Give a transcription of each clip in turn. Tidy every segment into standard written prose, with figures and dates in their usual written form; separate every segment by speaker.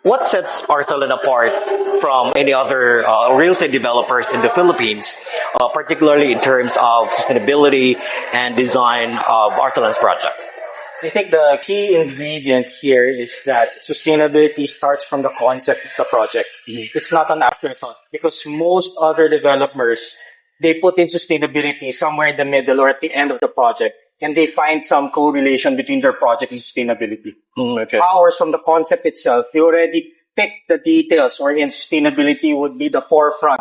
Speaker 1: what sets Arthaland apart from any other real estate developers in the Philippines, particularly in terms of sustainability and design of Arthaland's project?
Speaker 2: I think the key ingredient here is that sustainability starts from the concept of the project. It's not an afterthought because most other developers, they put in sustainability somewhere in the middle or at the end of the project, and they find some correlation between their project and sustainability.
Speaker 1: Okay.
Speaker 2: Ours, from the concept itself, we already picked the details wherein sustainability would be the forefront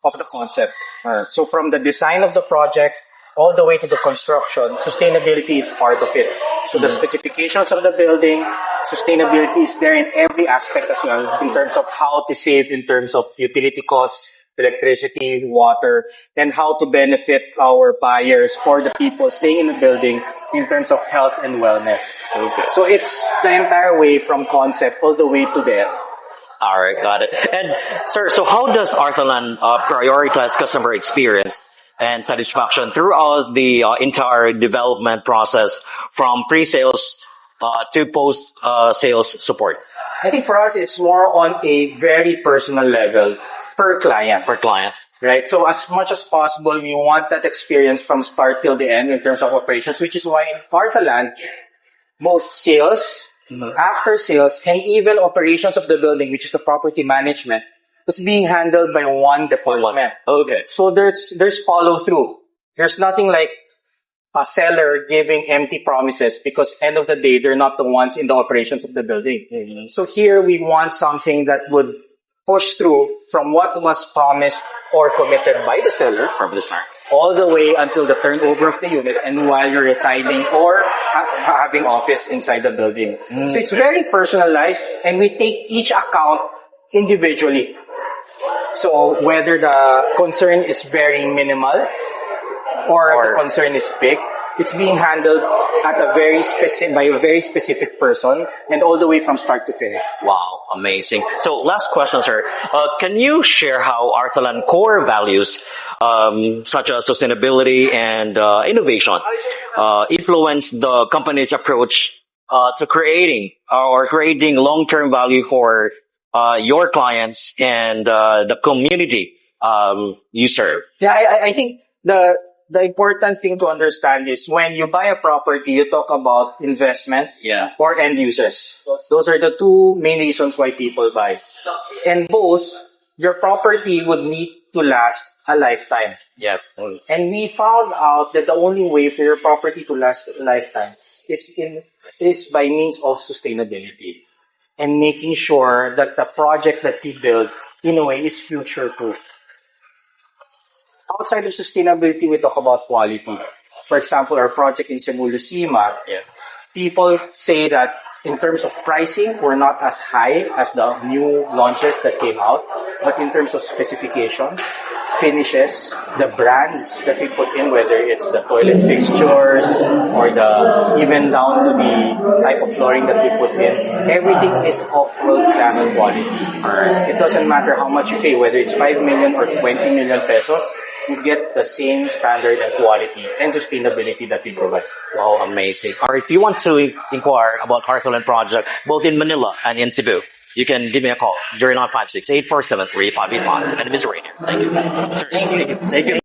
Speaker 2: of the concept.
Speaker 1: Right.
Speaker 2: So from the design of the project all the way to the construction, sustainability is part of it. So the specifications of the building, sustainability is there in every aspect as well, in terms of how to save in terms of utility costs, electricity, water, and how to benefit our buyers or the people staying in the building in terms of health and wellness.
Speaker 1: Okay.
Speaker 2: So it's the entire way from concept all the way to the end.
Speaker 1: All right, got it. And sir, so how does Arthaland prioritize customer experience and satisfaction throughout the entire development process, from pre-sales to post-sales support?
Speaker 2: I think for us, it's more on a very personal level per client.
Speaker 1: Per client.
Speaker 2: Right? So as much as possible, we want that experience from start till the end in terms of operations, which is why in Arthaland, both sales, after sales, and even operations of the building, which is the property management, is being handled by one department.
Speaker 1: Okay.
Speaker 2: So there's follow through. There's nothing like a seller giving empty promises because end of the day, they're not the ones in the operations of the building. So here we want something that would push through from what was promised or committed by the seller
Speaker 1: From the start.
Speaker 2: all the way until the turnover of the unit and while you're residing or having office inside the building. So it's very personalized and we take each account individually. So whether the concern is very minimal or the concern is big, it's being handled at a very specific by a very specific person and all the way from start to finish.
Speaker 1: Wow, amazing. So last question, sir. Can you share how Arthaland core values, such as sustainability and innovation, influence the company's approach to creating long-term value for your clients and the community you serve?
Speaker 2: Yeah, I think the important thing to understand is when you buy a property, you talk about investment or end users. Those are the two main reasons why people buy. And both, your property would need to last a lifetime.
Speaker 1: Yeah.
Speaker 2: And we found out that the only way for your property to last a lifetime is by means of sustainability and making sure that the project that you build, in a way, is future-proof. Outside of sustainability, we talk about quality. For example, our project in Cebu, Lucima, people say that in terms of pricing, we're not as high as the new launches that came out. But in terms of specifications, finishes, the brands that we put in, whether it's the toilet fixtures or even down to the type of flooring that we put in, everything is of world-class quality. It doesn't matter how much you pay, whether it's 5 million or 20 million pesos, you get the same standard and quality and sustainability that we provide.
Speaker 1: Wow, amazing. Or if you want to inquire about Arthaland project, both in Manila and in Cebu, you can give me a call, 0956-847-3585. And Mr. Rainier, thank you. Sir, thank you.